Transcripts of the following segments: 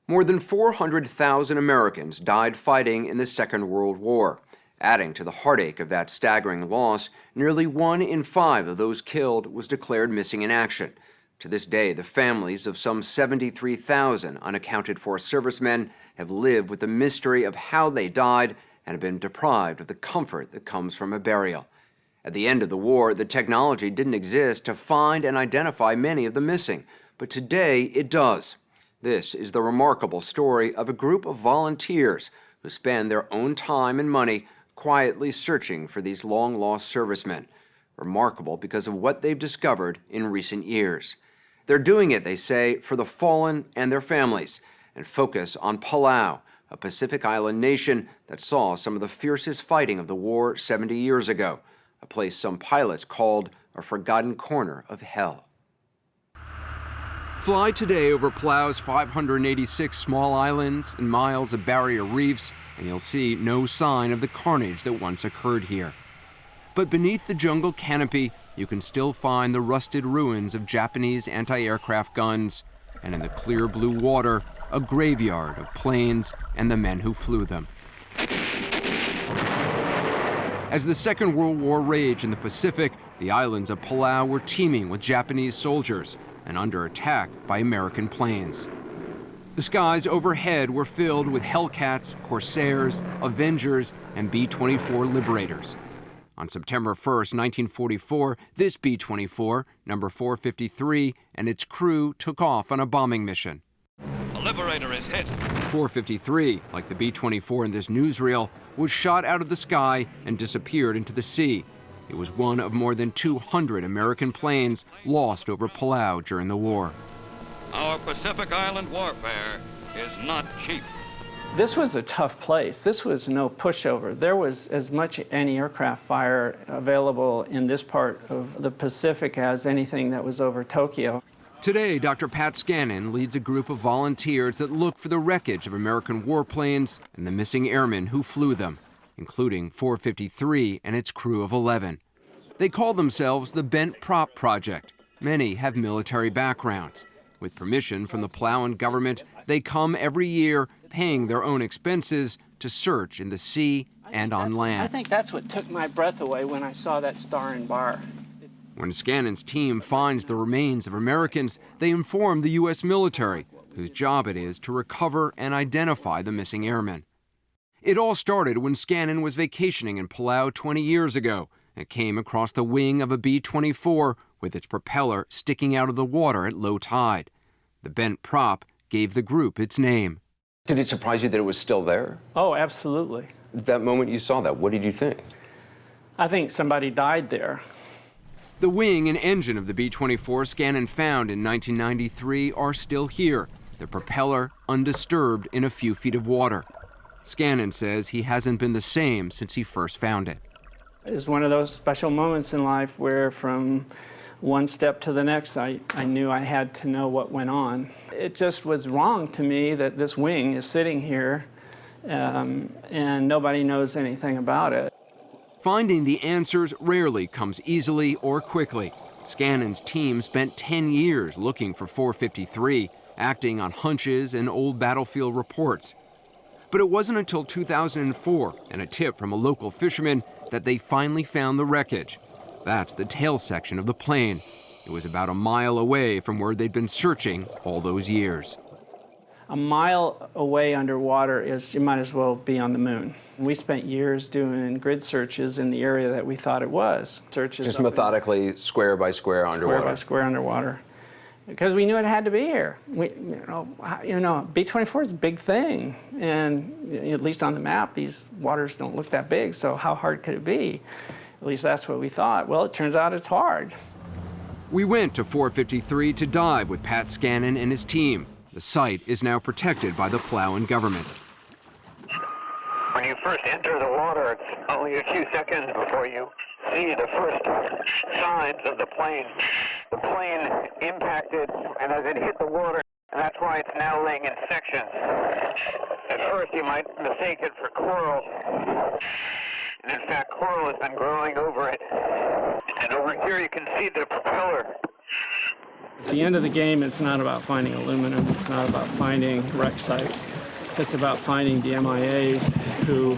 More than 400,000 Americans died fighting in the Second World War. Adding to the heartache of that staggering loss, nearly 1 in 5 of those killed was declared missing in action. To this day, the families of some 73,000 unaccounted for servicemen have lived with the mystery of how they died and have been deprived of the comfort that comes from a burial. At the end of the war, the technology didn't exist to find and identify many of the missing, but today it does. This is the remarkable story of a group of volunteers who spend their own time and money quietly searching for these long-lost servicemen. Remarkable because of what they've discovered in recent years. They're doing it, they say, for the fallen and their families, and focus on Palau, a Pacific island nation that saw some of the fiercest fighting of the war 70 years ago, a place some pilots called a forgotten corner of hell. Fly today over Palau's 586 small islands and miles of barrier reefs, and you'll see no sign of the carnage that once occurred here. But beneath the jungle canopy, you can still find the rusted ruins of Japanese anti-aircraft guns, and in the clear blue water, a graveyard of planes and the men who flew them. As the Second World War raged in the Pacific, the islands of Palau were teeming with Japanese soldiers and under attack by American planes. The skies overhead were filled with Hellcats, Corsairs, Avengers, and B-24 Liberators. On September 1st, 1944, this B-24, number 453, and its crew took off on a bombing mission. A Liberator is hit. 453, like the B-24 in this newsreel, was shot out of the sky and disappeared into the sea. It was one of more than 200 American planes lost over Palau during the war. Our Pacific Island warfare is not cheap. This was a tough place. This was no pushover. There was as much anti-aircraft fire available in this part of the Pacific as anything that was over Tokyo. Today, Dr. Pat Scannon leads a group of volunteers that look for the wreckage of American warplanes and the missing airmen who flew them, including 453 and its crew of 11. They call themselves the Bent Prop Project. Many have military backgrounds. With permission from the Palauan government, they come every year, paying their own expenses to search in the sea and on land. I think that's what took my breath away when I saw that star and bar. When Scannon's team finds the remains of Americans, they inform the U.S. military, whose job it is to recover and identify the missing airmen. It all started when Scannon was vacationing in Palau 20 years ago and came across the wing of a B-24 with its propeller sticking out of the water at low tide. The bent prop gave the group its name. Did it surprise you that it was still there? Oh, absolutely. That moment you saw that, what did you think? I think somebody died there. The wing and engine of the B-24 Scannon found in 1993 are still here, the propeller undisturbed in a few feet of water. Scannon says he hasn't been the same since he first found it. It's one of those special moments in life where from one step to the next, I knew I had to know what went on. It just was wrong to me that this wing is sitting here and nobody knows anything about it. Finding the answers rarely comes easily or quickly. Scannon's team spent 10 years looking for 453, acting on hunches and old battlefield reports. But it wasn't until 2004 and a tip from a local fisherman that they finally found the wreckage. That's the tail section of the plane. It was about a mile away from where they'd been searching all those years. A mile away underwater is, you might as well be on the moon. We spent years doing grid searches in the area that we thought it was. Searches just methodically, square by square underwater? Square by square underwater. Because we knew it had to be here. B-24 is a big thing. And at least on the map, these waters don't look that big, so how hard could it be? At least that's what we thought. Well, it turns out it's hard. We went to 453 to dive with Pat Scannon and his team. The site is now protected by the Palauan government. When you first enter the water, it's only a few seconds before you see the first signs of the plane. The plane impacted, and as it hit the water, and that's why it's now laying in sections. At first, you might mistake it for coral, and in fact, coral has been growing over it. And over here, you can see the propeller At the end of the game, it's not about finding aluminum. It's not about finding wreck sites. It's about finding the MIAs who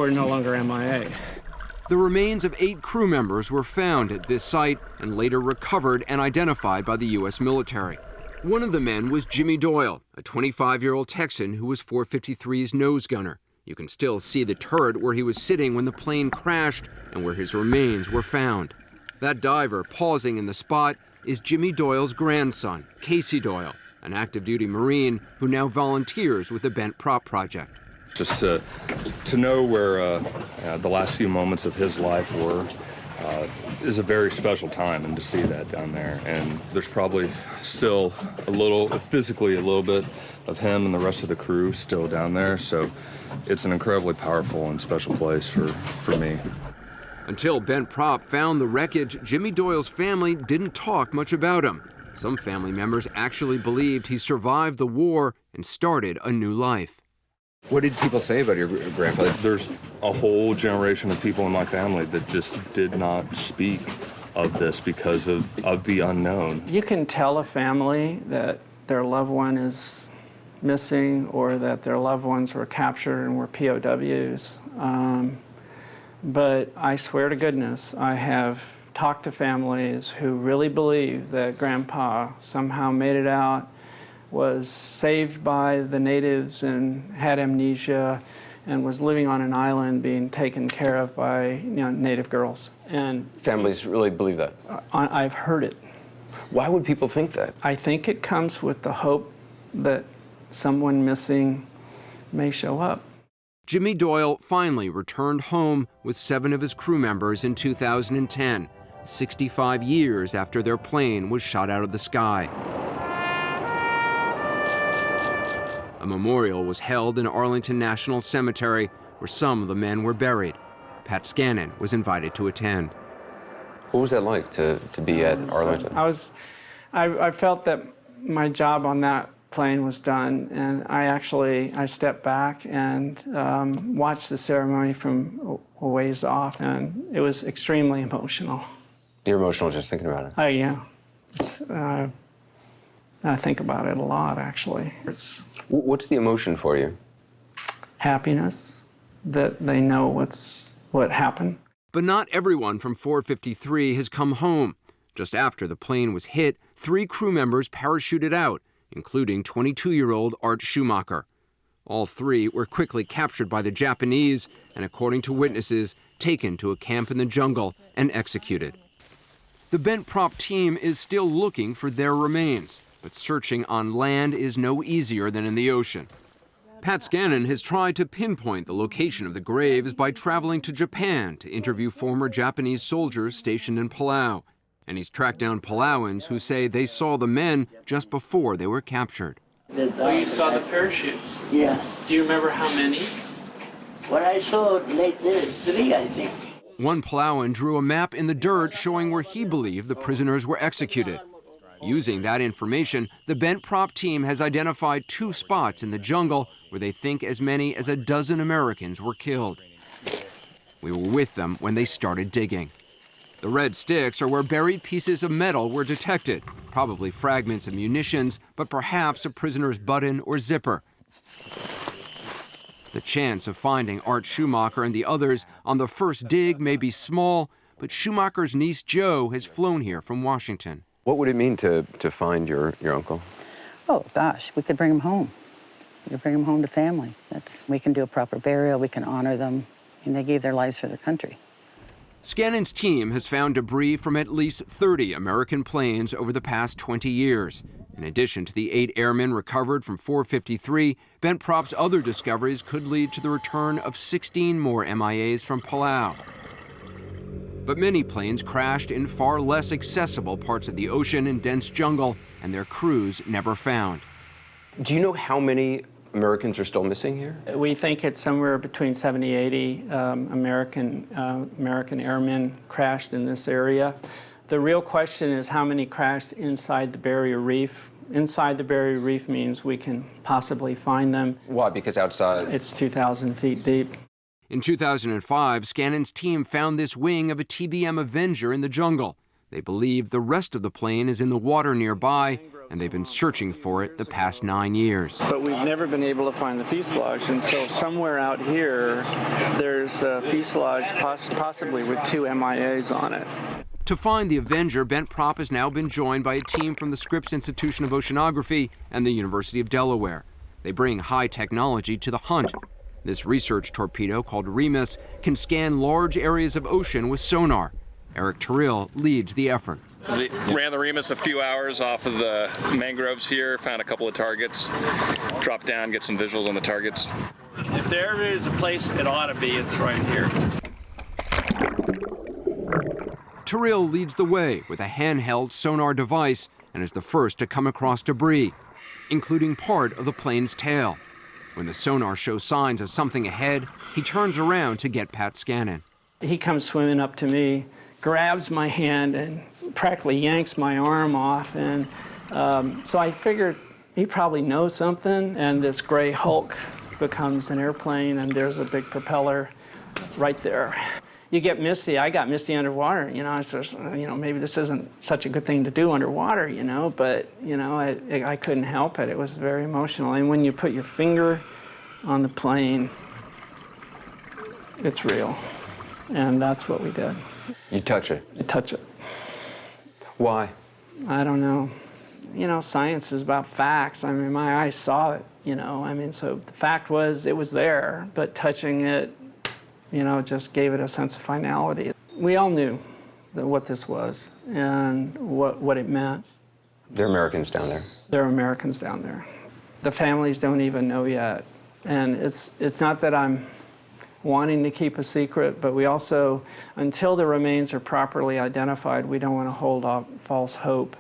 are no longer MIA. The remains of 8 crew members were found at this site and later recovered and identified by the U.S. military. One of the men was Jimmy Doyle, a 25-year-old Texan who was 453's nose gunner. You can still see the turret where he was sitting when the plane crashed and where his remains were found. That diver pausing in the spot is Jimmy Doyle's grandson, Casey Doyle, an active-duty Marine who now volunteers with the Bent Prop Project. Just to know where the last few moments of his life were is a very special time, and to see that down there. And there's probably still physically a little bit of him and the rest of the crew still down there. So it's an incredibly powerful and special place for me. Until Bent Prop found the wreckage, Jimmy Doyle's family didn't talk much about him. Some family members actually believed he survived the war and started a new life. What did people say about your grandfather? There's a whole generation of people in my family that just did not speak of this because of the unknown. You can tell a family that their loved one is missing or that their loved ones were captured and were POWs. But I swear to goodness, I have talked to families who really believe that Grandpa somehow made it out, was saved by the natives and had amnesia and was living on an island being taken care of by native girls. And Families really believe that? I've heard it. Why would people think that? I think it comes with the hope that someone missing may show up. Jimmy Doyle finally returned home with 7 of his crew members in 2010, 65 years after their plane was shot out of the sky. A memorial was held in Arlington National Cemetery, where some of the men were buried. Pat Scannon was invited to attend. What was that like to be at Arlington? I felt that my job on that plane was done, and I stepped back and watched the ceremony from a ways off, and it was extremely emotional. You're emotional just thinking about it? Yeah. I think about it a lot, actually. It's What's the emotion for you? happiness that they know what happened. But not everyone from 453 has come home. Just after the plane was hit, 3 crew members parachuted out, including 22-year-old Art Schumacher. All 3 were quickly captured by the Japanese and, according to witnesses, taken to a camp in the jungle and executed. The Bent Prop team is still looking for their remains, but searching on land is no easier than in the ocean. Pat Scannon has tried to pinpoint the location of the graves by traveling to Japan to interview former Japanese soldiers stationed in Palau. And he's tracked down Palauans who say they saw the men just before they were captured. Oh, you saw the parachutes? Yeah. Do you remember how many? What I saw, like 3, I think. One Palauan drew a map in the dirt showing where he believed the prisoners were executed. Using that information, the Bent Prop team has identified 2 spots in the jungle where they think as many as 12 Americans were killed. We were with them when they started digging. The red sticks are where buried pieces of metal were detected, probably fragments of munitions, but perhaps a prisoner's button or zipper. The chance of finding Art Schumacher and the others on the first dig may be small, but Schumacher's niece Jo has flown here from Washington. What would it mean to find your uncle? Oh, gosh, we could bring him home. We could bring him home to family. We can do a proper burial, we can honor them, and they gave their lives for their country. Scannon's team has found debris from at least 30 American planes over the past 20 years. In addition to the 8 airmen recovered from 453, Bent Prop's other discoveries could lead to the return of 16 more MIAs from Palau. But many planes crashed in far less accessible parts of the ocean and dense jungle, and their crews never found. Do you know how many Americans are still missing here? We think it's somewhere between 70, 80 American airmen crashed in this area. The real question is how many crashed inside the barrier reef. Inside the barrier reef means we can possibly find them. Why? Because outside? It's 2,000 feet deep. In 2005, Scannon's team found this wing of a TBM Avenger in the jungle. They believe the rest of the plane is in the water nearby, and they've been searching for it the past 9 years. But we've never been able to find the fuselage, and so somewhere out here, there's a fuselage possibly with 2 MIAs on it. To find the Avenger, Bent Prop has now been joined by a team from the Scripps Institution of Oceanography and the University of Delaware. They bring high technology to the hunt. This research torpedo, called Remus, can scan large areas of ocean with sonar. Eric Terrell leads the effort. We ran the Remus a few hours off of the mangroves here, found a couple of targets, dropped down, get some visuals on the targets. If there ever is a place it ought to be, it's right here. Terrell leads the way with a handheld sonar device and is the first to come across debris, including part of the plane's tail. When the sonar shows signs of something ahead, he turns around to get Pat Scannon. He comes swimming up to me, grabs my hand, and practically yanks my arm off. And so I figured he probably knows something, and this gray hulk becomes an airplane, and there's a big propeller right there. You get misty. I got misty underwater. I said, maybe this isn't such a good thing to do underwater, but, I couldn't help it. It was very emotional. And when you put your finger on the plane, it's real. And that's what we did. You touch it? You touch it. Why? I don't know. Science is about facts. I mean, my eyes saw it, so the fact was it was there, but touching it, just gave it a sense of finality. We all knew what this was and what it meant. There are Americans down there. There are Americans down there. The families don't even know yet. And it's not that I'm wanting to keep a secret, but we also, until the remains are properly identified, we don't want to hold up false hope.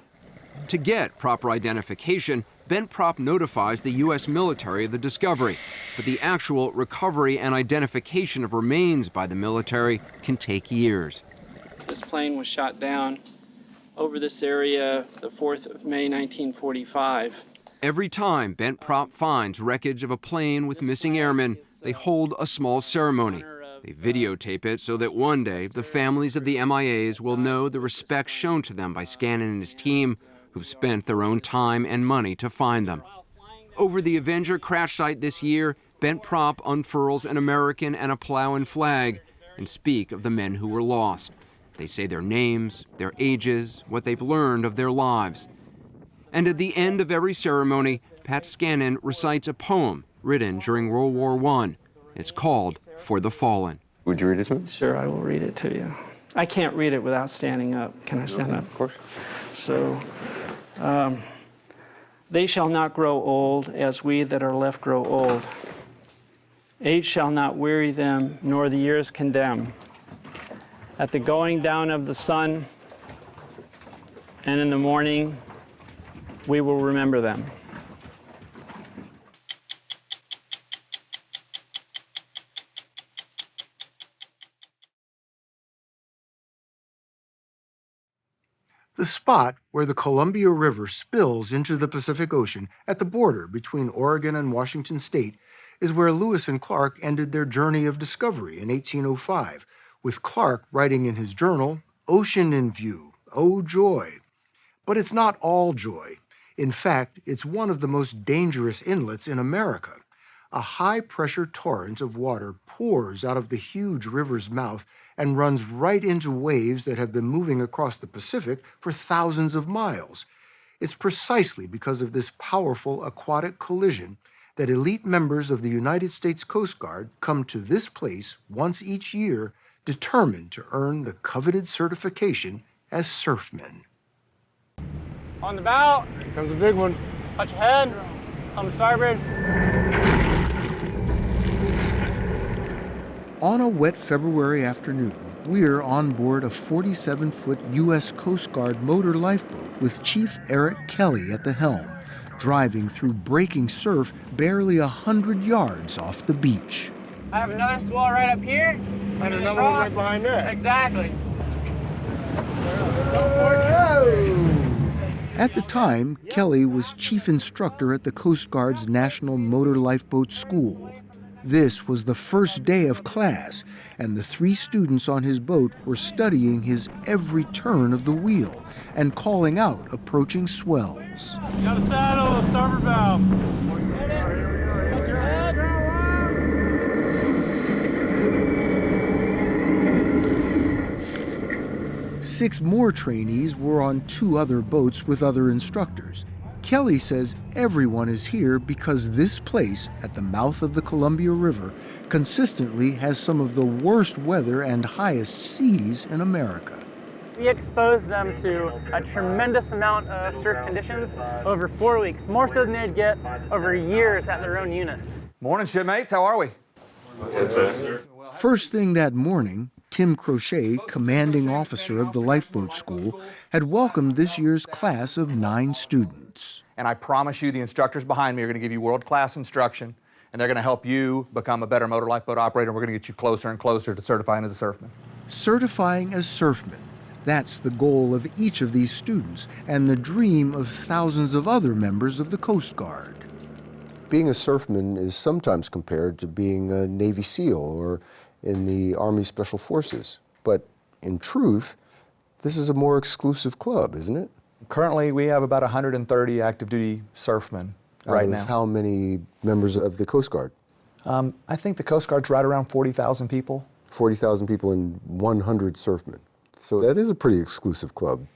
To get proper identification, Bent Prop notifies the U.S. military of the discovery, but the actual recovery and identification of remains by the military can take years. This plane was shot down over this area the 4th of May, 1945. Every time Bent Prop finds wreckage of a plane with missing airmen, they hold a small ceremony. They videotape it so that one day the families of the MIAs will know the respect shown to them by Scannon and his team, who've spent their own time and money to find them. Over the Avenger crash site this year, Bent Prop unfurls an American and a Palauan flag and speak of the men who were lost. They say their names, their ages, what they've learned of their lives. And at the end of every ceremony, Pat Scannon recites a poem written during World War I. It's called For the Fallen. Would you read it to me? Sure, I will read it to you. I can't read it without standing up. Can I stand up? Of course. So, they shall not grow old as we that are left grow old. Age shall not weary them, nor the years condemn. At the going down of the sun and in the morning, we will remember them. The spot where the Columbia River spills into the Pacific Ocean at the border between Oregon and Washington State is where Lewis and Clark ended their journey of discovery in 1805, with Clark writing in his journal, "Ocean in view, oh joy." But it's not all joy. In fact, it's one of the most dangerous inlets in America. A high-pressure torrent of water pours out of the huge river's mouth and runs right into waves that have been moving across the Pacific for thousands of miles. It's precisely because of this powerful aquatic collision that elite members of the United States Coast Guard come to this place once each year, determined to earn the coveted certification as surfmen. On the bow. Here comes a big one. Touch your head. On the starboard. On a wet February afternoon, we're on board a 47-foot U.S. Coast Guard motor lifeboat with Chief Eric Kelly at the helm, driving through breaking surf barely 100 yards off the beach. I have another swell right up here. And another one right behind there. Exactly. At the time, Kelly was chief instructor at the Coast Guard's National Motor Lifeboat School. This was the first day of class, and the 3 students on his boat were studying his every turn of the wheel and calling out approaching swells. You got a saddle, starboard bow. Touch your head. 6 more trainees were on 2 other boats with other instructors. Kelly says everyone is here because this place at the mouth of the Columbia River consistently has some of the worst weather and highest seas in America. We expose them to a tremendous amount of surf conditions over 4 weeks, more so than they'd get over years at their own unit. Morning, shipmates. How are we? First thing that morning, Tim Crochet, commanding officer of the lifeboat school, had welcomed this year's class of 9 students. And I promise you the instructors behind me are going to give you world-class instruction, and they're going to help you become a better motor lifeboat operator, and we're going to get you closer and closer to certifying as a surfman. Certifying as surfmen. That's the goal of each of these students and the dream of thousands of other members of the Coast Guard. Being a surfman is sometimes compared to being a Navy SEAL or in the Army Special Forces. But in truth, this is a more exclusive club, isn't it? Currently, we have about 130 active duty surfmen right now. How many members of the Coast Guard? I think the Coast Guard's right around 40,000 people. 40,000 people and 100 surfmen. So that is a pretty exclusive club.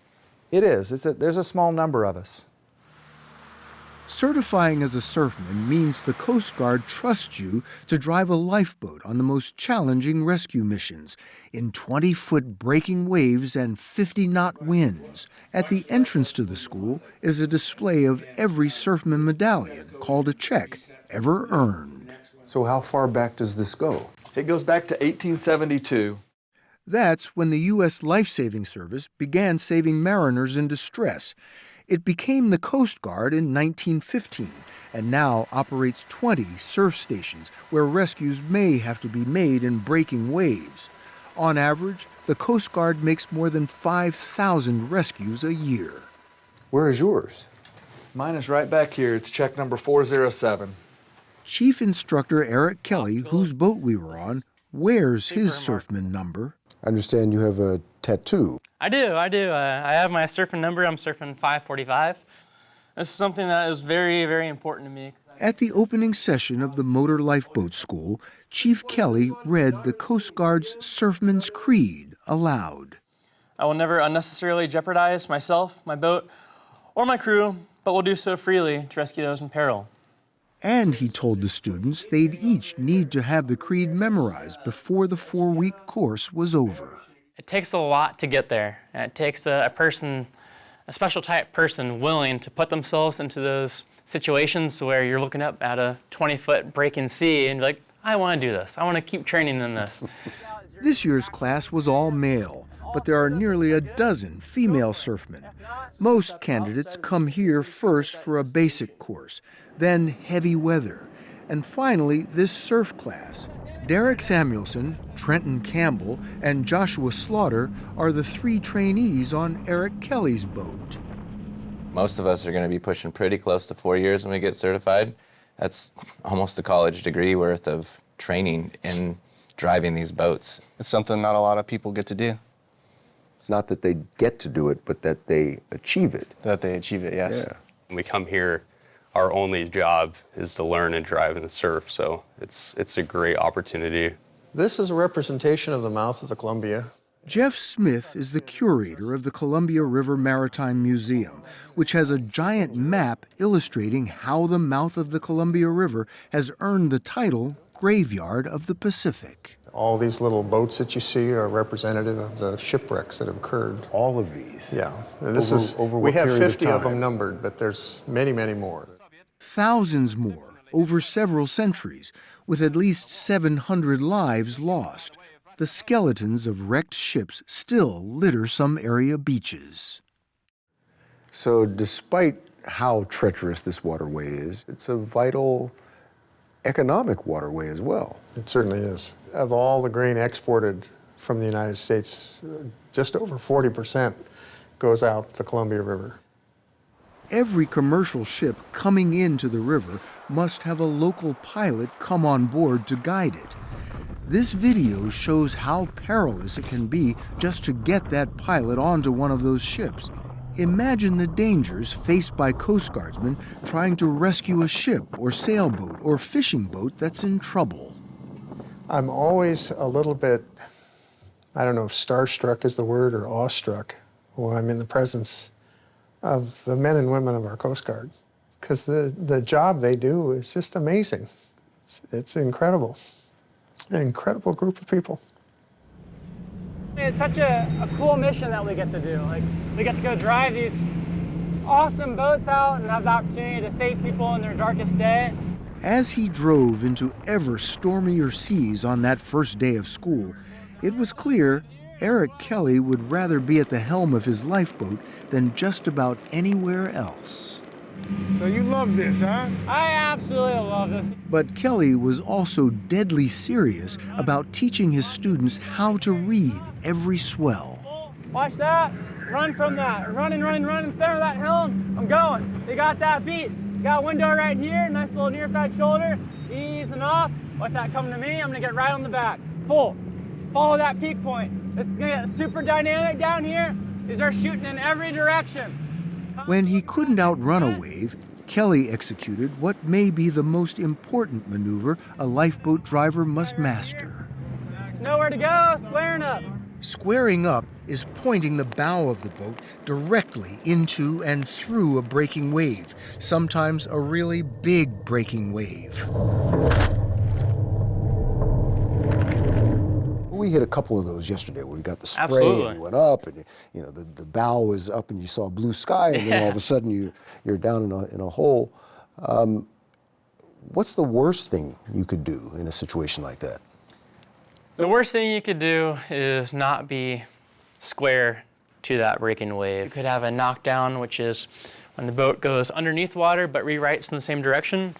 It is. There's a small number of us. Certifying as a surfman means the Coast Guard trusts you to drive a lifeboat on the most challenging rescue missions in 20-foot breaking waves and 50-knot winds. At the entrance to the school is a display of every surfman medallion called a check ever earned. So how far back does this go? It goes back to 1872. That's when the U.S. Life-Saving Service began saving mariners in distress. It became the Coast Guard in 1915 and now operates 20 surf stations where rescues may have to be made in breaking waves. On average, the Coast Guard makes more than 5,000 rescues a year. Where is yours? Mine is right back here. It's check number 407. Chief Instructor Eric Kelly, whose boat we were on, wears his surfman number. I understand you have a tattoo. I do. I have my surfing number. I'm surfing 545. This is something that is very, very important to me. At the opening session of the Motor Lifeboat School, Chief Kelly read the Coast Guard's Surfman's Creed aloud. I will never unnecessarily jeopardize myself, my boat, or my crew, but will do so freely to rescue those in peril. And he told the students they'd each need to have the creed memorized before the 4-week course was over. It takes a lot to get there, and it takes a person, a special type person, willing to put themselves into those situations where you're looking up at a 20-foot breaking sea and you're like, I want to do this. I want to keep training in this. This year's class was all male, but there are nearly a dozen female surfmen. Most candidates come here first for a basic course, then heavy weather, and finally this surf class. Derek Samuelson, Trenton Campbell, and Joshua Slaughter are the 3 trainees on Eric Kelly's boat. Most of us are going to be pushing pretty close to 4 years when we get certified. That's almost a college degree worth of training in driving these boats. It's something not a lot of people get to do. It's not that they get to do it, but that they achieve it. That they achieve it, yes. Yeah. When we come here, our only job is to learn and drive in the surf, so it's a great opportunity. This is a representation of the mouth of the Columbia. Jeff Smith is the curator of the Columbia River Maritime Museum, which has a giant map illustrating how the mouth of the Columbia River has earned the title Graveyard of the Pacific. All these little boats that you see are representative of the shipwrecks that have occurred. All of these? Yeah. And this we have 50 of them numbered, but there's many, many more. Thousands more over several centuries, with at least 700 lives lost. The skeletons of wrecked ships still litter some area beaches. So despite how treacherous this waterway is, it's a vital economic waterway as well. It certainly is. Of all the grain exported from the United States, just over 40% goes out the Columbia River. Every commercial ship coming into the river must have a local pilot come on board to guide it. This video shows how perilous it can be just to get that pilot onto one of those ships. Imagine the dangers faced by Coast Guardsmen trying to rescue a ship or sailboat or fishing boat that's in trouble. I'm always a little bit, I don't know if starstruck is the word or awestruck when I'm in the presence of the men and women of our Coast Guard, because the job they do is just amazing. It's incredible. An incredible group of people. It's such a cool mission that we get to do. Like, we get to go drive these awesome boats out and have the opportunity to save people in their darkest day. As he drove into ever stormier seas on that first day of school, it was clear Eric Kelly would rather be at the helm of his lifeboat than just about anywhere else. So you love this, huh? I absolutely love this. But Kelly was also deadly serious about teaching his students how to read every swell. Watch that. Run from that. Run in center of that helm. I'm going. They got that beat. Got a window right here. Nice little near side shoulder. Easing off. Watch that coming to me. I'm going to get right on the back. Full. Follow that peak point. This is going to get super dynamic down here. These are shooting in every direction. When he couldn't outrun a wave, Kelly executed what may be the most important maneuver a lifeboat driver must master. Nowhere to go, squaring up. Squaring up is pointing the bow of the boat directly into and through a breaking wave, sometimes a really big breaking wave. We hit a couple of those yesterday where we got the spray Absolutely. and you went up, and the bow was up and you saw blue sky, and then all of a sudden you're down in a hole. What's the worst thing you could do in a situation like that? The worst thing you could do is not be square to that breaking wave. You could have a knockdown, which is when the boat goes underneath water but rewrites in the same direction,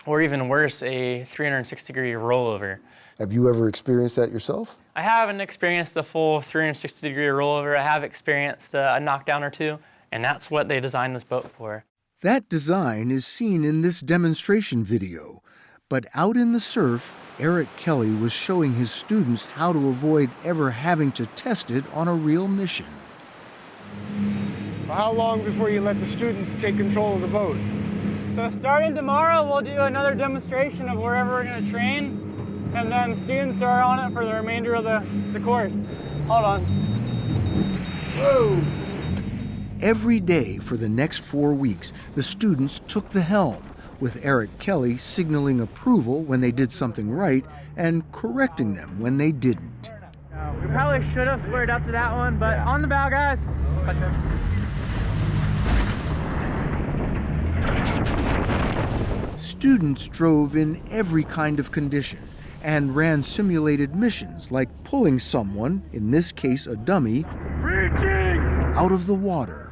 or even worse, a 360-degree rollover. Have you ever experienced that yourself? I haven't experienced a full 360-degree rollover. I have experienced a knockdown or two, and that's what they designed this boat for. That design is seen in this demonstration video, but out in the surf, Eric Kelly was showing his students how to avoid ever having to test it on a real mission. How long before you let the students take control of the boat? So starting tomorrow, we'll do another demonstration of wherever we're going to train. And then students are on it for the remainder of the course. Hold on. Whoa! Every day for the next 4 weeks, the students took the helm, with Eric Kelly signaling approval when they did something right and correcting them when they didn't. We probably should have squared up to that one, but on the bow, guys. Students drove in every kind of condition and ran simulated missions like pulling someone, in this case a dummy, out of the water.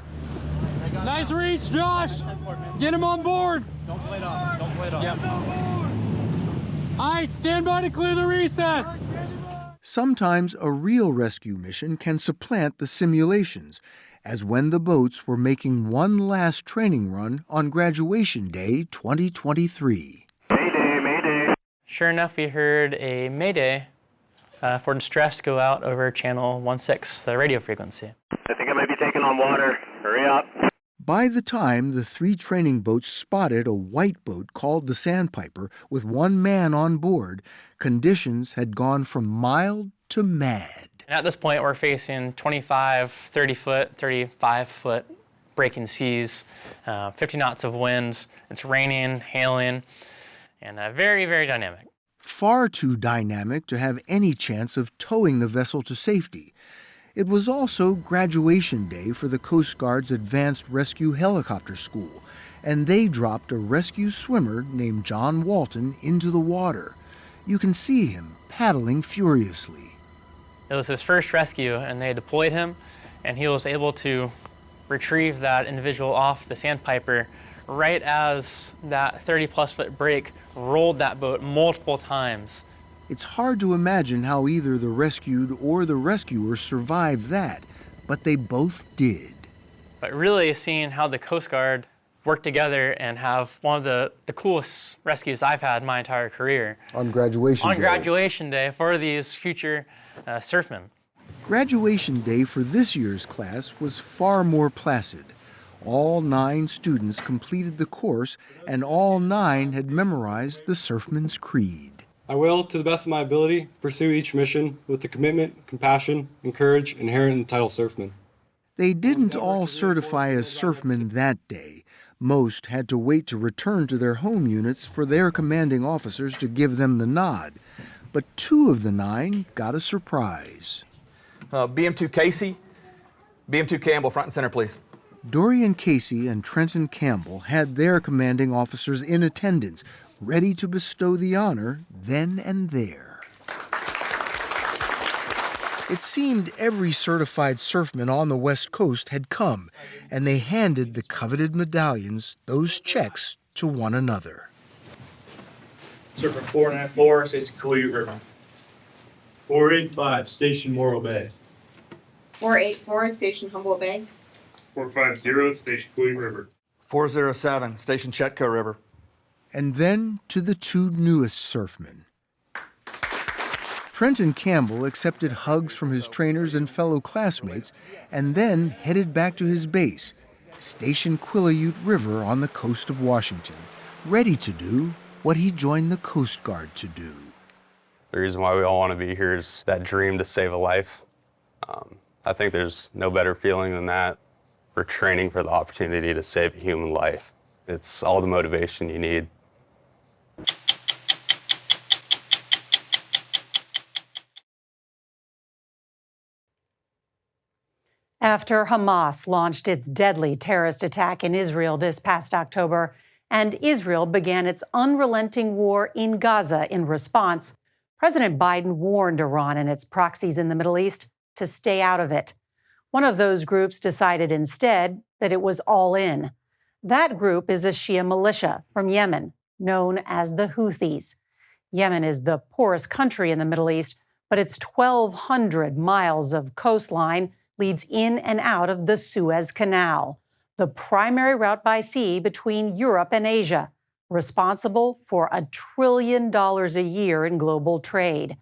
Nice reach, Josh. Get him on board. Don't play it off. Don't play it off. Yep. All right, stand by to clear the recess. Sometimes a real rescue mission can supplant the simulations, as when the boats were making one last training run on graduation day 2023. Sure enough, we heard a mayday for distress go out over channel 16, the radio frequency. I think I might be taking on water. Hurry up. By the time the 3 training boats spotted a white boat called the Sandpiper with 1 man on board, conditions had gone from mild to mad. And at this point, we're facing 25, 30-foot, 35-foot breaking seas, 50 knots of winds. It's raining, hailing, and very, very dynamic. Far too dynamic to have any chance of towing the vessel to safety. It was also graduation day for the Coast Guard's Advanced Rescue Helicopter School, and they dropped a rescue swimmer named John Walton into the water. You can see him paddling furiously. It was his first rescue, and they deployed him, and he was able to retrieve that individual off the Sandpiper right as that 30-plus foot break rolled that boat multiple times. It's hard to imagine how either the rescued or the rescuer survived that, but they both did. But really seeing how the Coast Guard work together and have one of the coolest rescues I've had in my entire career. On graduation day. On graduation day for these future surfmen. Graduation day for this year's class was far more placid. All 9 students completed the course, and all 9 had memorized the Surfman's Creed. I will, to the best of my ability, pursue each mission with the commitment, compassion, and courage inherent in the title Surfman. They didn't all certify as surfmen that day. Most had to wait to return to their home units for their commanding officers to give them the nod. But 2 of the 9 got a surprise. BM2 Casey, BM2 Campbell, front and center, please. Dorian Casey and Trenton Campbell had their commanding officers in attendance, ready to bestow the honor then and there. It seemed every certified surfman on the West Coast had come, and they handed the coveted medallions, those checks, to one another. Surfer 494, Station Houthi River. 485, Station Morro Bay. 484, Station Humboldt Bay. 450, Station Houthi River. 407, Station Chetco River. And then to the 2 newest surfmen. Trenton Campbell accepted hugs from his trainers and fellow classmates, and then headed back to his base, Station Quileute River on the coast of Washington, ready to do what he joined the Coast Guard to do. The reason why we all want to be here is that dream to save a life. I think there's no better feeling than that. We're training for the opportunity to save a human life. It's all the motivation you need. After Hamas launched its deadly terrorist attack in Israel this past October, and Israel began its unrelenting war in Gaza in response, President Biden warned Iran and its proxies in the Middle East to stay out of it. One of those groups decided instead that it was all in. That group is a Shia militia from Yemen, known as the Houthis. Yemen is the poorest country in the Middle East, but its 1,200 miles of coastline leads in and out of the Suez Canal, the primary route by sea between Europe and Asia, responsible for $1 trillion a year in global trade.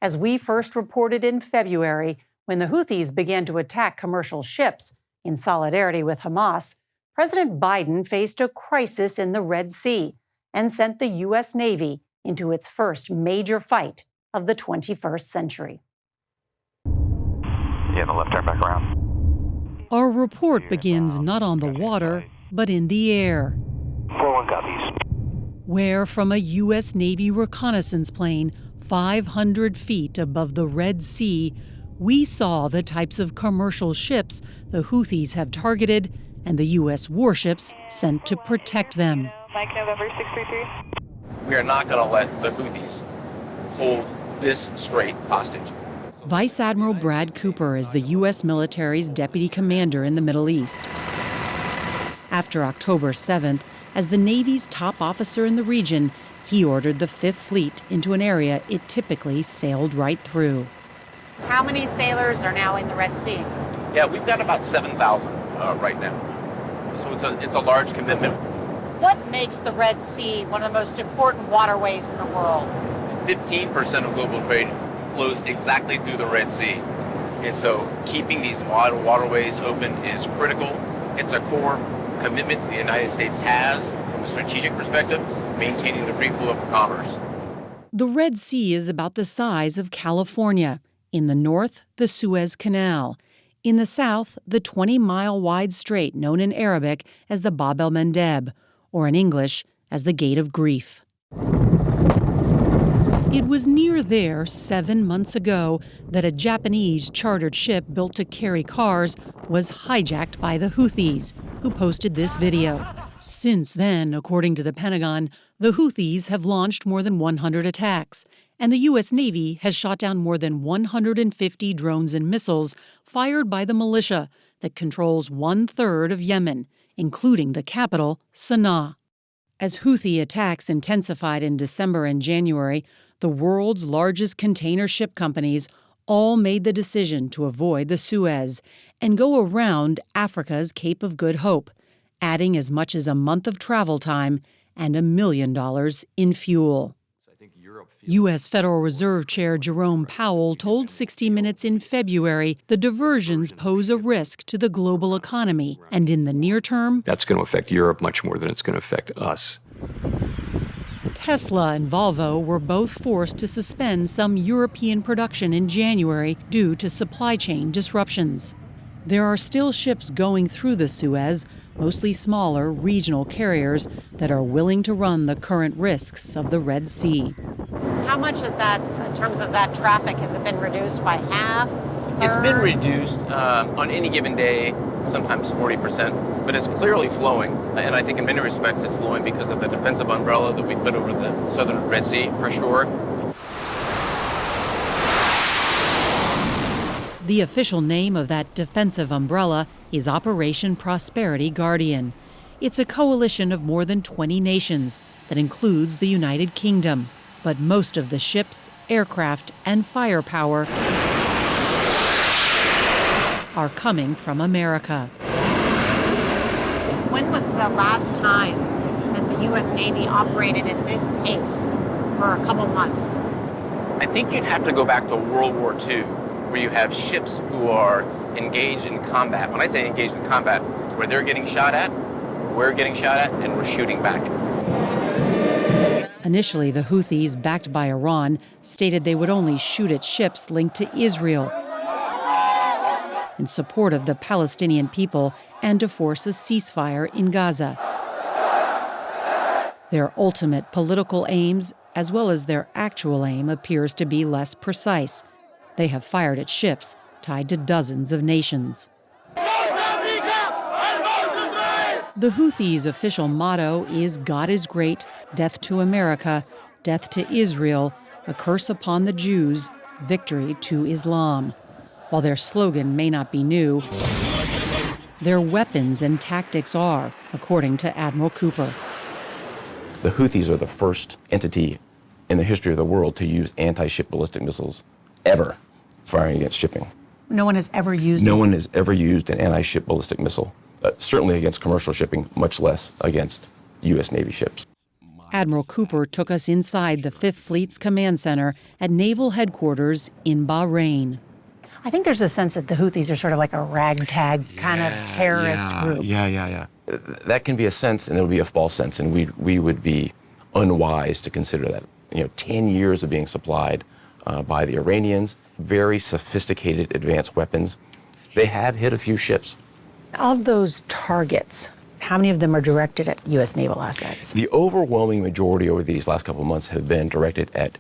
As we first reported in February, when the Houthis began to attack commercial ships in solidarity with Hamas, President Biden faced a crisis in the Red Sea and sent the U.S. Navy into its first major fight of the 21st century. Yeah, the left turn back around. Our report begins not on the water, but in the air. 41 copies. Where, from a U.S. Navy reconnaissance plane 500 feet above the Red Sea, we saw the types of commercial ships the Houthis have targeted and the U.S. warships sent to protect them. Mike November 633. We are not going to let the Houthis hold this strait hostage. Vice Admiral Brad Cooper is the U.S. military's deputy commander in the Middle East. After October 7th, as the Navy's top officer in the region, he ordered the Fifth Fleet into an area it typically sailed right through. How many sailors are now in the Red Sea? Yeah, we've got about 7,000 right now. So it's a large commitment. What makes the Red Sea one of the most important waterways in the world? 15% of global trade flows exactly through the Red Sea. And so keeping these waterways open is critical. It's a core commitment the United States has from a strategic perspective, maintaining the free flow of commerce. The Red Sea is about the size of California. In the north, the Suez Canal. In the south, the 20-mile-wide strait known in Arabic as the Bab el-Mandeb, or in English as the Gate of Grief. It was near there 7 months ago that a Japanese chartered ship built to carry cars was hijacked by the Houthis, who posted this video. Since then, according to the Pentagon, the Houthis have launched more than 100 attacks, and the U.S. Navy has shot down more than 150 drones and missiles fired by the militia that controls 1/3 of Yemen, including the capital, Sana'a. As Houthi attacks intensified in December and January, the world's largest container ship companies all made the decision to avoid the Suez and go around Africa's Cape of Good Hope, adding as much as a month of travel time and $1 million in fuel. U.S. Federal Reserve Chair Jerome Powell told 60 Minutes in February the diversions pose a risk to the global economy, and in the near term, That's going to affect Europe much more than it's going to affect us. Tesla and Volvo were both forced to suspend some European production in January due to supply chain disruptions. There are still ships going through the Suez, mostly smaller regional carriers that are willing to run the current risks of the Red Sea. How much is that, in terms of that traffic, has it been reduced by half? It's been reduced on any given day, sometimes 40%, but it's clearly flowing. And I think in many respects it's flowing because of the defensive umbrella that we put over the southern Red Sea, for sure. The official name of that defensive umbrella is Operation Prosperity Guardian. It's a coalition of more than 20 nations that includes the United Kingdom. But most of the ships, aircraft, and firepower are coming from America. When was the last time that the U.S. Navy operated at this pace for a couple months? I think you'd have to go back to World War II, where you have ships who are engaged in combat. When I say engaged in combat, where they're getting shot at, we're getting shot at, and we're shooting back. Initially, the Houthis, backed by Iran, stated they would only shoot at ships linked to Israel in support of the Palestinian people and to force a ceasefire in Gaza. Their ultimate political aims, as well as their actual aim, appears to be less precise. They have fired at ships tied to dozens of nations. The Houthis' official motto is "God is great, death to America, death to Israel, a curse upon the Jews, victory to Islam." While their slogan may not be new, their weapons and tactics are, according to Admiral Cooper. The Houthis are the first entity in the history of the world to use anti-ship ballistic missiles ever firing against shipping. No one has ever used No one has ever used an anti-ship ballistic missile. Certainly against commercial shipping, much less against U.S. Navy ships. Admiral Cooper took us inside the 5th Fleet's command center at Naval Headquarters in Bahrain. I think there's a sense that the Houthis are sort of like a ragtag kind of terrorist group. Yeah. That can be a sense, and it would be a false sense, and we would be unwise to consider that. 10 years of being supplied by the Iranians, very sophisticated advanced weapons. They have hit a few ships. Of those targets, how many of them are directed at U.S. naval assets? The overwhelming majority over these last couple of months have been directed at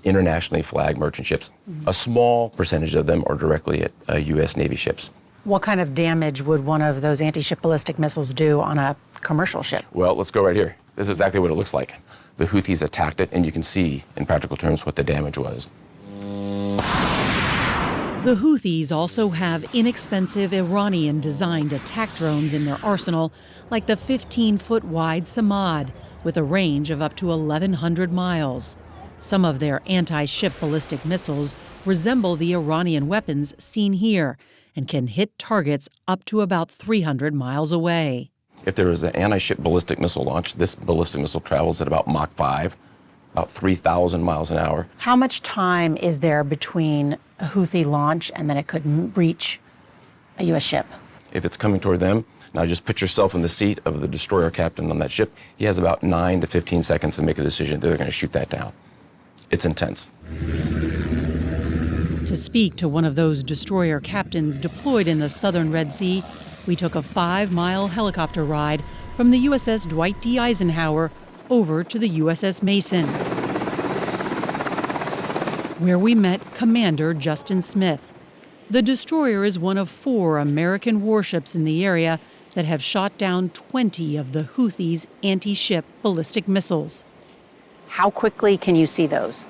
internationally flagged merchant ships. A small percentage of them are directly at U.S. Navy ships. What kind of damage would one of those anti-ship ballistic missiles do on a commercial ship? Well, let's go right here. This is exactly what it looks like. The Houthis attacked it, and you can see in practical terms what the damage was. The Houthis also have inexpensive Iranian-designed attack drones in their arsenal, like the 15-foot wide Samad, with a range of up to 1,100 miles. Some of their anti-ship ballistic missiles resemble the Iranian weapons seen here and can hit targets up to about 300 miles away. If there is an anti-ship ballistic missile launch, this ballistic missile travels at about Mach 5, about 3,000 miles an hour. How much time is there between a Houthi launch and then it could reach a U.S. ship? If it's coming toward them, now just put yourself in the seat of the destroyer captain on that ship. He has about 9 to 15 seconds to make a decision that they're going to shoot that down. It's intense. To speak to one of those destroyer captains deployed in the southern Red Sea, we took a 5-mile helicopter ride from the USS Dwight D. Eisenhower over to the USS Mason, where we met Commander Justin Smith. The destroyer is one of 4 American warships in the area that have shot down 20 of the Houthis' anti-ship ballistic missiles. How quickly can you see those?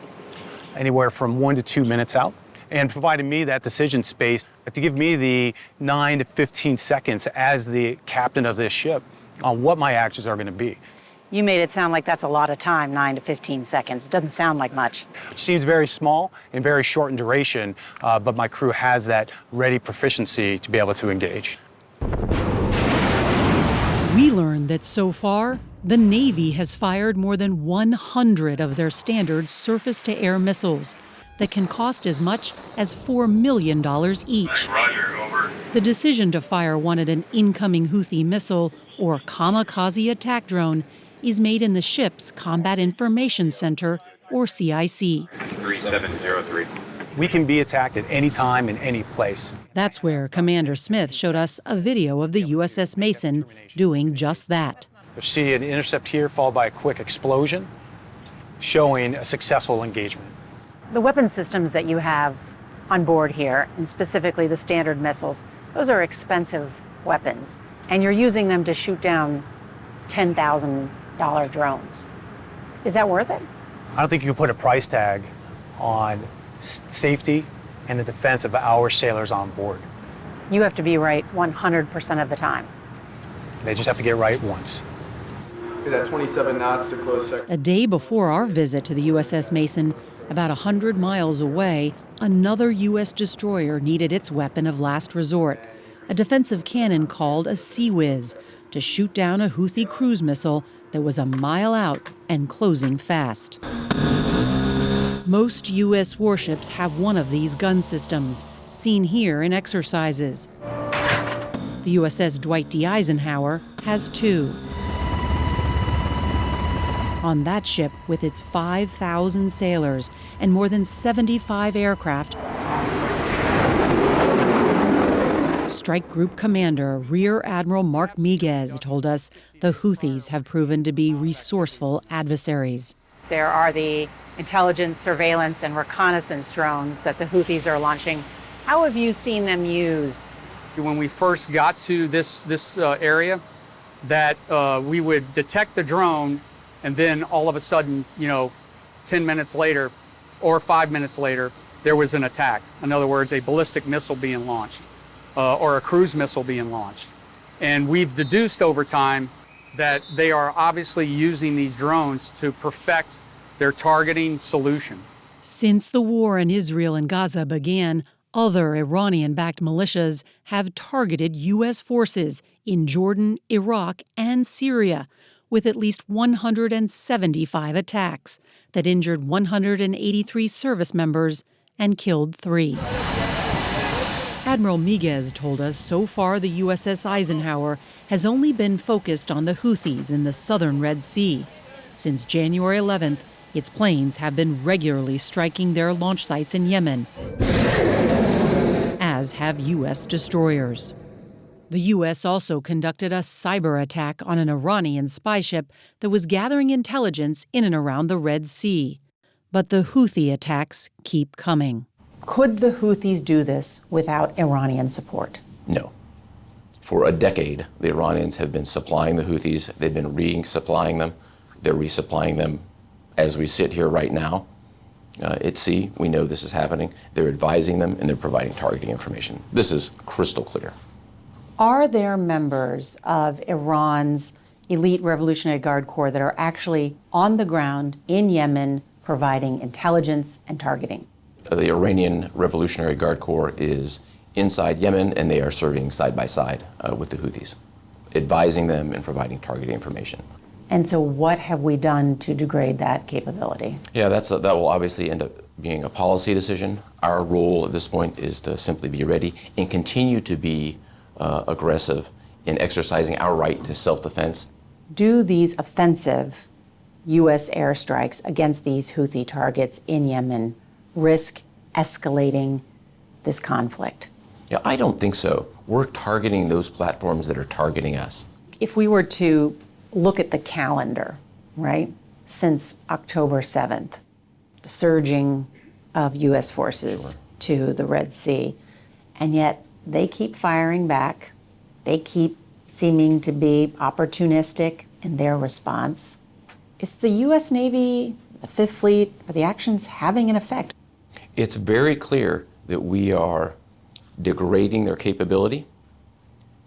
Anywhere from 1 to 2 minutes out, and providing me that decision space to give me the 9 to 15 seconds as the captain of this ship on what my actions are going to be. You made it sound like that's a lot of time, 9 to 15 seconds. It doesn't sound like much. It seems very small and very short in duration, but my crew has that ready proficiency to be able to engage. We learned that so far, the Navy has fired more than 100 of their standard surface-to-air missiles that can cost as much as $4 million each. Roger, over. The decision to fire one at an incoming Houthi missile or kamikaze attack drone is made in the ship's Combat Information Center, or CIC. 3703. We can be attacked at any time in any place. That's where Commander Smith showed us a video of the USS Mason doing just that. You'll see an intercept here followed by a quick explosion, showing a successful engagement. The weapon systems that you have on board here, and specifically the standard missiles, those are expensive weapons, and you're using them to shoot down $10,000 drones. Is that worth it? I don't think you can put a price tag on safety and the defense of our sailors on board. You have to be right 100% of the time. They just have to get right once. At 27 knots to close sector. A day before our visit to the USS Mason, about 100 miles away, another U.S. destroyer needed its weapon of last resort, a defensive cannon called a Sea Whiz, to shoot down a Houthi cruise missile that was a mile out and closing fast. Most U.S. warships have one of these gun systems, seen here in exercises. The USS Dwight D. Eisenhower has two. On that ship, with its 5,000 sailors and more than 75 aircraft, Strike Group Commander Rear Admiral Mark Miguez told us the Houthis have proven to be resourceful adversaries. There are the intelligence, surveillance, and reconnaissance drones that the Houthis are launching. How have you seen them use? When we first got to this area, that we would detect the drone, and then all of a sudden, 10 minutes later or 5 minutes later, there was an attack. In other words, a ballistic missile being launched or a cruise missile being launched. And we've deduced over time that they are obviously using these drones to perfect their targeting solution. Since the war in Israel and Gaza began, other Iranian-backed militias have targeted U.S. forces in Jordan, Iraq, and Syria, with at least 175 attacks that injured 183 service members and killed 3. Admiral Miguez told us so far the USS Eisenhower has only been focused on the Houthis in the southern Red Sea. Since January 11th, its planes have been regularly striking their launch sites in Yemen, as have U.S. destroyers. The U.S. also conducted a cyber attack on an Iranian spy ship that was gathering intelligence in and around the Red Sea. But the Houthi attacks keep coming. Could the Houthis do this without Iranian support? No. For a decade, the Iranians have been supplying the Houthis. They've been resupplying them. They're resupplying them as we sit here right now. At sea, we know this is happening. They're advising them, and they're providing targeting information. This is crystal clear. Are there members of Iran's elite Revolutionary Guard Corps that are actually on the ground in Yemen providing intelligence and targeting? The Iranian Revolutionary Guard Corps is inside Yemen, and they are serving side by side with the Houthis, advising them and providing targeting information. And so what have we done to degrade that capability? Yeah, that will obviously end up being a policy decision. Our role at this point is to simply be ready and continue to be aggressive in exercising our right to self-defense. Do these offensive U.S. airstrikes against these Houthi targets in Yemen risk escalating this conflict? Yeah, I don't think so. We're targeting those platforms that are targeting us. If we were to look at the calendar, right, since October 7th, the surging of U.S. forces to the Red Sea, and yet they keep firing back. They keep seeming to be opportunistic in their response. Is the U.S. Navy, the Fifth Fleet, are the actions having an effect? It's very clear that we are degrading their capability,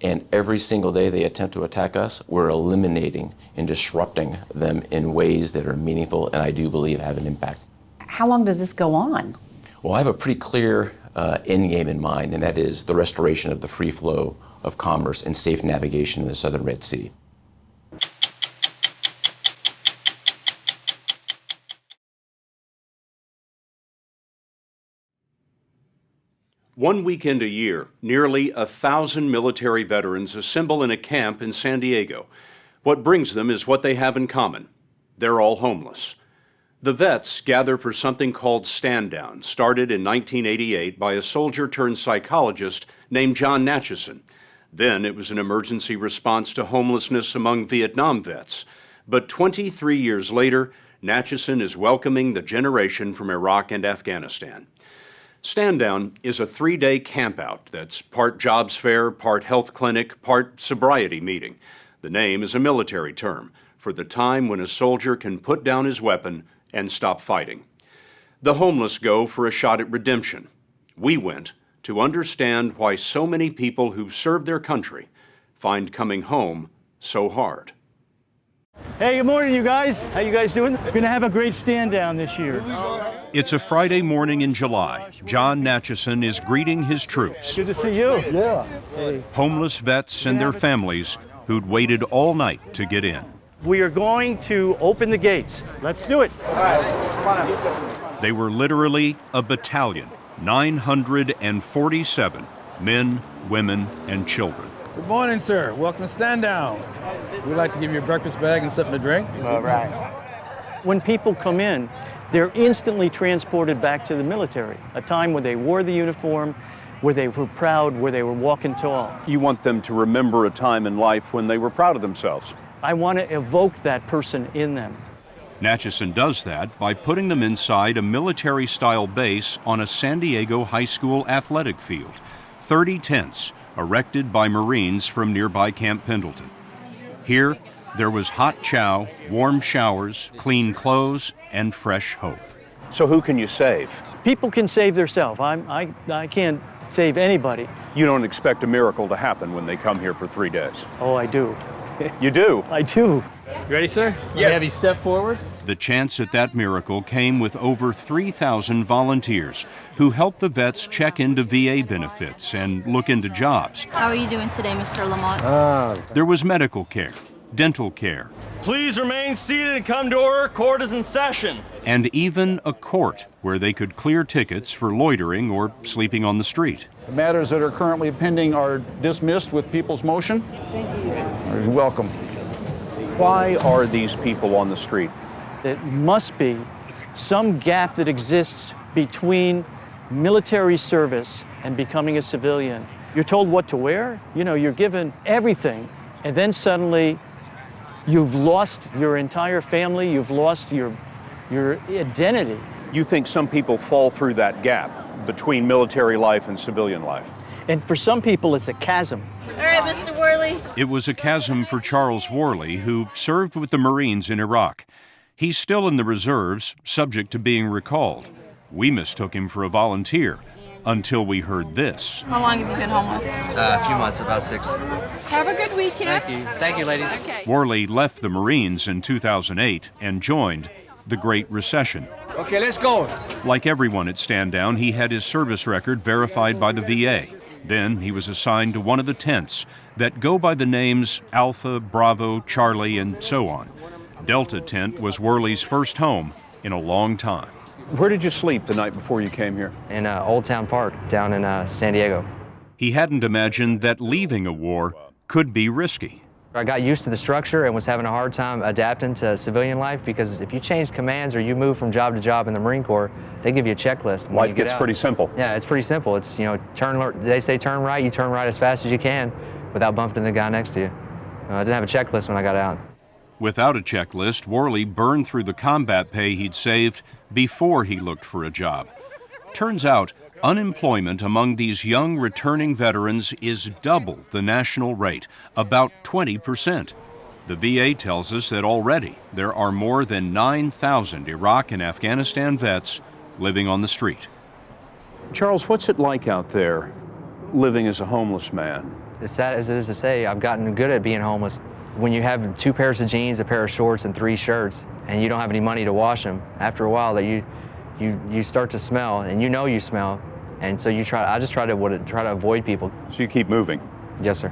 and every single day they attempt to attack us, we're eliminating and disrupting them in ways that are meaningful and I do believe have an impact. How long does this go on? Well, I have a pretty clear end game in mind, and that is the restoration of the free flow of commerce and safe navigation in the southern Red Sea. One weekend a year, nearly 1,000 military veterans assemble in a camp in San Diego. What brings them is what they have in common. They're all homeless. The vets gather for something called Stand Down, started in 1988 by a soldier turned psychologist named John Natchison. Then it was an emergency response to homelessness among Vietnam vets. But 23 years later, Natchison is welcoming the generation from Iraq and Afghanistan. Stand Down is a 3-day campout that's part jobs fair, part health clinic, part sobriety meeting. The name is a military term for the time when a soldier can put down his weapon and stop fighting. The homeless go for a shot at redemption. We went to understand why so many people who served their country find coming home so hard. Hey, good morning, you guys. How you guys doing? We're gonna have a great stand down this year. It's a Friday morning in July. John Natchison is greeting his troops. Good to see you. Yeah. Hey. Homeless vets and their families who'd waited all night to get in. We are going to open the gates. Let's do it. All right, come on. They were literally a battalion, 947 men, women, and children. Good morning, sir. Welcome to Stand Down. We'd like to give you a breakfast bag and something to drink. All right. When people come in, they're instantly transported back to the military, a time when they wore the uniform, where they were proud, where they were walking tall. You want them to remember a time in life when they were proud of themselves. I want to evoke that person in them. Natchison does that by putting them inside a military-style base on a San Diego high school athletic field. 30 tents erected by Marines from nearby Camp Pendleton. Here, there was hot chow, warm showers, clean clothes, and fresh hope. So who can you save? People can save themselves. I can't save anybody. You don't expect a miracle to happen when they come here for 3 days. Oh, I do. You do? I do. You ready, sir? Yes. Have you step forward? The chance at that miracle came with over 3,000 volunteers who helped the vets check into VA benefits and look into jobs. How are you doing today, Mr. Lamont? There was medical care, dental care, Please remain seated and come to order. Court is in session. and even a court where they could clear tickets for loitering or sleeping on the street. The matters that are currently pending are dismissed with people's motion. Thank you. You're welcome. Why are these people on the street? It must be some gap that exists between military service and becoming a civilian. You're told what to wear, you're given everything, and then suddenly you've lost your entire family, you've lost your identity. You think some people fall through that gap between military life and civilian life? And for some people, it's a chasm. All right, Mr. Worley. It was a chasm for Charles Worley, who served with the Marines in Iraq. He's still in the reserves, subject to being recalled. We mistook him for a volunteer until we heard this. How long have you been homeless? A few months, about 6. Have a good weekend. Thank you. Thank you, ladies. Okay. Worley left the Marines in 2008 and joined the Great Recession. Okay, let's go. Like everyone at Stand Down, he had his service record verified by the VA. Then he was assigned to one of the tents that go by the names Alpha, Bravo, Charlie, and so on. Delta Tent was Worley's first home in a long time. Where did you sleep the night before you came here? In Old Town Park down in San Diego. He hadn't imagined that leaving a war could be risky. I got used to the structure and was having a hard time adapting to civilian life because if you change commands or you move from job to job in the Marine Corps, they give you a checklist. When Life you get gets out. pretty simple. Yeah, it's pretty simple. It's, they say turn right, you turn right as fast as you can without bumping the guy next to you. I didn't have a checklist when I got out. Without a checklist, Worley burned through the combat pay he'd saved before he looked for a job. Turns out, unemployment among these young returning veterans is double the national rate, about 20%. The VA tells us that already there are more than 9,000 Iraq and Afghanistan vets living on the street. Charles, what's it like out there living as a homeless man? As sad as it is to say, I've gotten good at being homeless. When you have 2 pairs of jeans, a pair of shorts, and 3 shirts, and you don't have any money to wash them, after a while that you start to smell, and you smell, and so I just try to avoid people. So you keep moving? Yes, sir.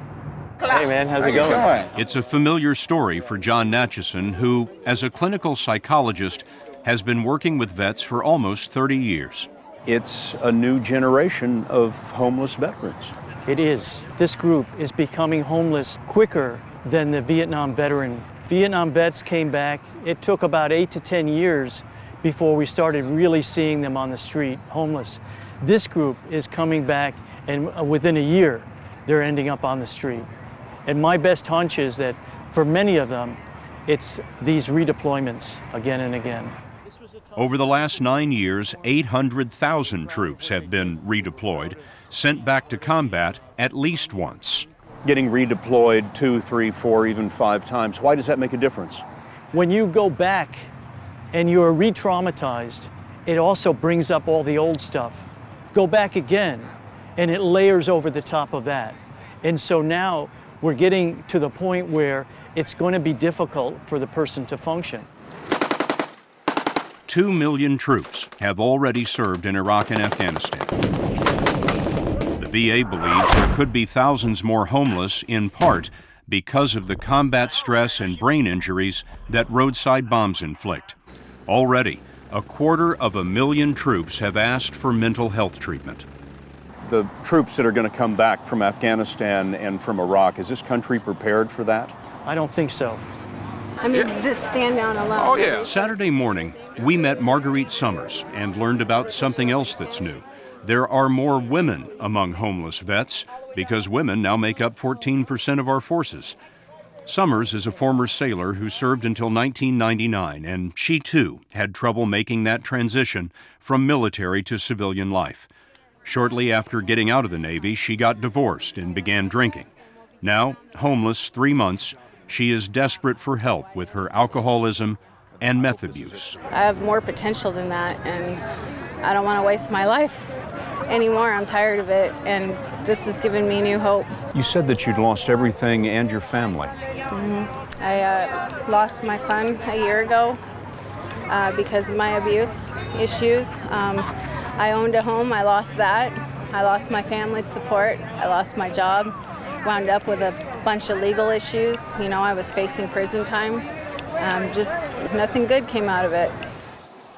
Hey man, how's it going? It's a familiar story for John Natchison, who, as a clinical psychologist, has been working with vets for almost 30 years. It's a new generation of homeless veterans. It is. This group is becoming homeless quicker than the Vietnam veteran. Vietnam vets came back. It took about 8 to 10 years before we started really seeing them on the street, homeless. This group is coming back, and within a year, they're ending up on the street. And my best hunch is that for many of them, it's these redeployments again and again. Over the last 9 years, 800,000 troops have been redeployed, sent back to combat at least once. Getting redeployed 2, 3, 4, even 5 times, why does that make a difference? When you go back and you're re-traumatized, it also brings up all the old stuff. Go back again, and it layers over the top of that. And so now we're getting to the point where it's going to be difficult for the person to function. 2 million troops have already served in Iraq and Afghanistan. The VA believes there could be thousands more homeless, in part because of the combat stress and brain injuries that roadside bombs inflict. Already, 250,000 troops have asked for mental health treatment. The troops that are going to come back from Afghanistan and from Iraq, is this country prepared for that? I don't think so. I mean, this stand down alone. Oh, yeah. Saturday morning, we met Marguerite Summers and learned about something else that's new. There are more women among homeless vets because women now make up 14% of our forces. Summers is a former sailor who served until 1999, and she too had trouble making that transition from military to civilian life. Shortly after getting out of the Navy, she got divorced and began drinking. Now, homeless 3 months, she is desperate for help with her alcoholism and meth abuse. I have more potential than that, and I don't want to waste my life anymore. I'm tired of it, and this has given me new hope. You said that you'd lost everything and your family. Mm-hmm. I lost my son a year ago because of my abuse issues. I owned a home, I lost that. I lost my family's support, I lost my job, wound up with a bunch of legal issues. You know, I was facing prison time. Just nothing good came out of it.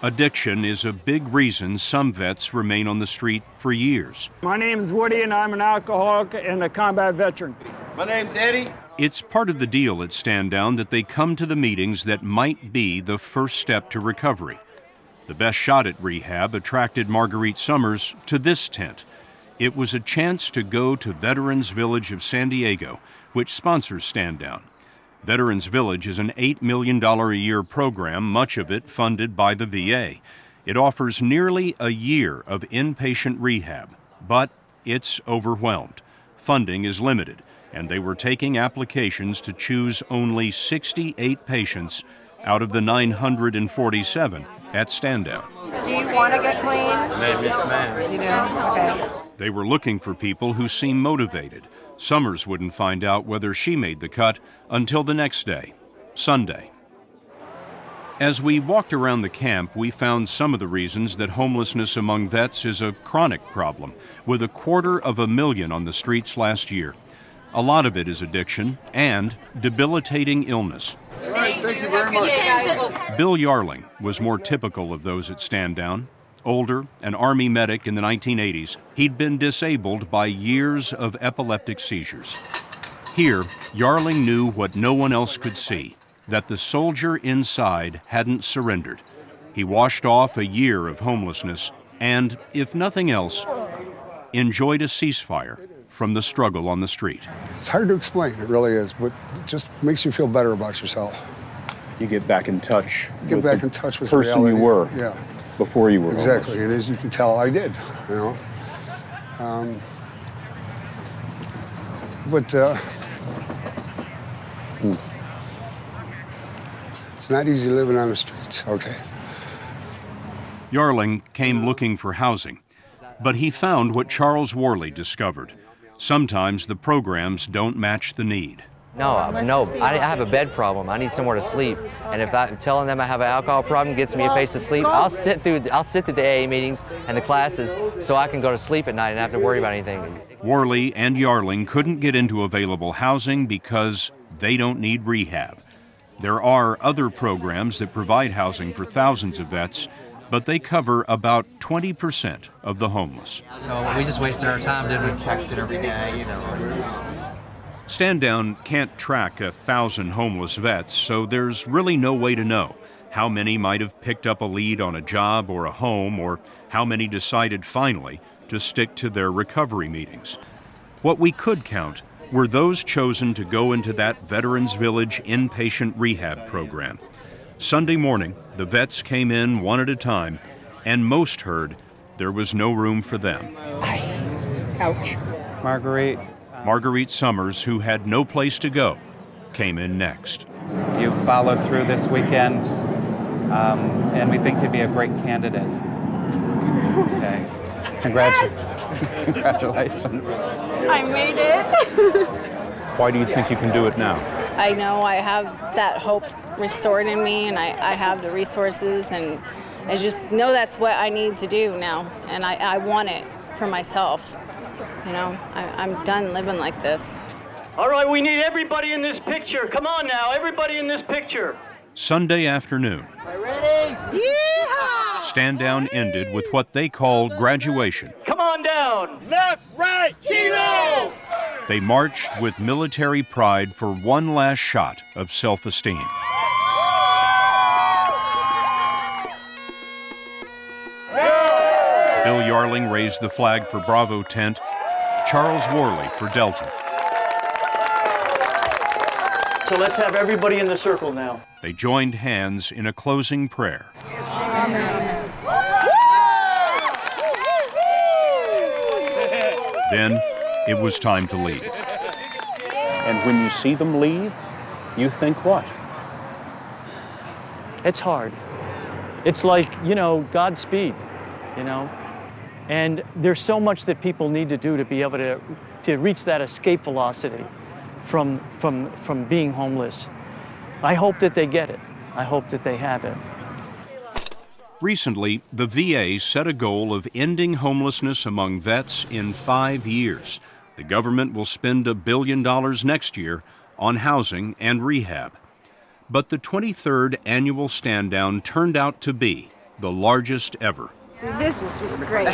Addiction is a big reason some vets remain on the street for years. My name is Woody, and I'm an alcoholic and a combat veteran. My name's Eddie. It's part of the deal at Stand Down that they come to the meetings that might be the first step to recovery. The best shot at rehab attracted Marguerite Summers to this tent. It was a chance to go to Veterans Village of San Diego, which sponsors Stand Down. Veterans Village is an $8 million a year program, much of it funded by the VA. It offers nearly a year of inpatient rehab, but it's overwhelmed. Funding is limited, and they were taking applications to choose only 68 patients out of the 947 at Stand Down. Do you want to get clean? Yes, ma'am. You do? Okay. They were looking for people who seemed motivated. Summers wouldn't find out whether she made the cut until the next day, Sunday. As we walked around the camp, we found some of the reasons that homelessness among vets is a chronic problem, with 250,000 on the streets last year. A lot of it is addiction and debilitating illness. Thank you very much. Bill Yarling was more typical of those at Stand Down. Older, an Army medic in the 1980s, he'd been disabled by years of epileptic seizures. Here, Yarling knew what no one else could see, that the soldier inside hadn't surrendered. He washed off a year of homelessness and, if nothing else, enjoyed a ceasefire from the struggle on the street. It's hard to explain, it really is, but it just makes you feel better about yourself. You get back in touch Get back in touch with person reality. you were. Yeah. Before you were exactly, homeless. and as you can tell, I did. You know, it's not easy living on the streets. Okay. Yarling came looking for housing, but he found what Charles Worley discovered. Sometimes the programs don't match the need. No, I have a bed problem. I need somewhere to sleep. And if telling them I have an alcohol problem gets me a place to sleep, I'll sit through the AA meetings and the classes so I can go to sleep at night and not have to worry about anything. Worley and Yarling couldn't get into available housing because they don't need rehab. There are other programs that provide housing for thousands of vets, but they cover about 20% of the homeless. So we just wasted our time, didn't we? Texted every day, you know. Stand Down can't track 1,000 homeless vets, so there's really no way to know how many might have picked up a lead on a job or a home, or how many decided finally to stick to their recovery meetings. What we could count were those chosen to go into that Veterans Village inpatient rehab program. Sunday morning, the vets came in one at a time, and most heard there was no room for them. Ouch. Marguerite Summers, who had no place to go, came in next. You followed through this weekend, and we think you'd be a great candidate. Okay. Congratulations. I made it. Why do you think you can do it now? I know I have that hope restored in me, and I have the resources, and I just know that's what I need to do now, and I want it for myself. You know, I'm done living like this. All right, we need everybody in this picture. Come on now, everybody in this picture. Sunday afternoon, Ready? Yeehaw! Stand Down ended with what they called graduation. Come on down. Left, right, kilo! They marched with military pride for one last shot of self-esteem. Bill Yarling raised the flag for Bravo Tent, Charles Worley for Delta. So let's have everybody in the circle now. They joined hands in a closing prayer. Amen. Then it was time to leave. And when you see them leave, you think what? It's hard. It's like, you know, Godspeed, you know? And there's so much that people need to do to be able to reach that escape velocity from being homeless. I hope that they get it. I hope that they have it. Recently, the VA set a goal of ending homelessness among vets in 5 years. The government will spend $1 billion next year on housing and rehab. But the 23rd annual Stand Down turned out to be the largest ever. This is just great.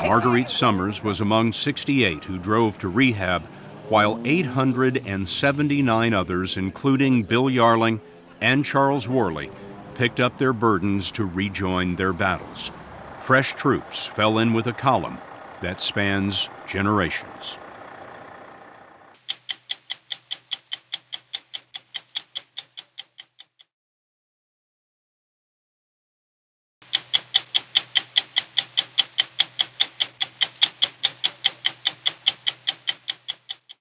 Marguerite Summers was among 68 who drove to rehab, while 879 others, including Bill Yarling and Charles Worley, picked up their burdens to rejoin their battles. Fresh troops fell in with a column that spans generations.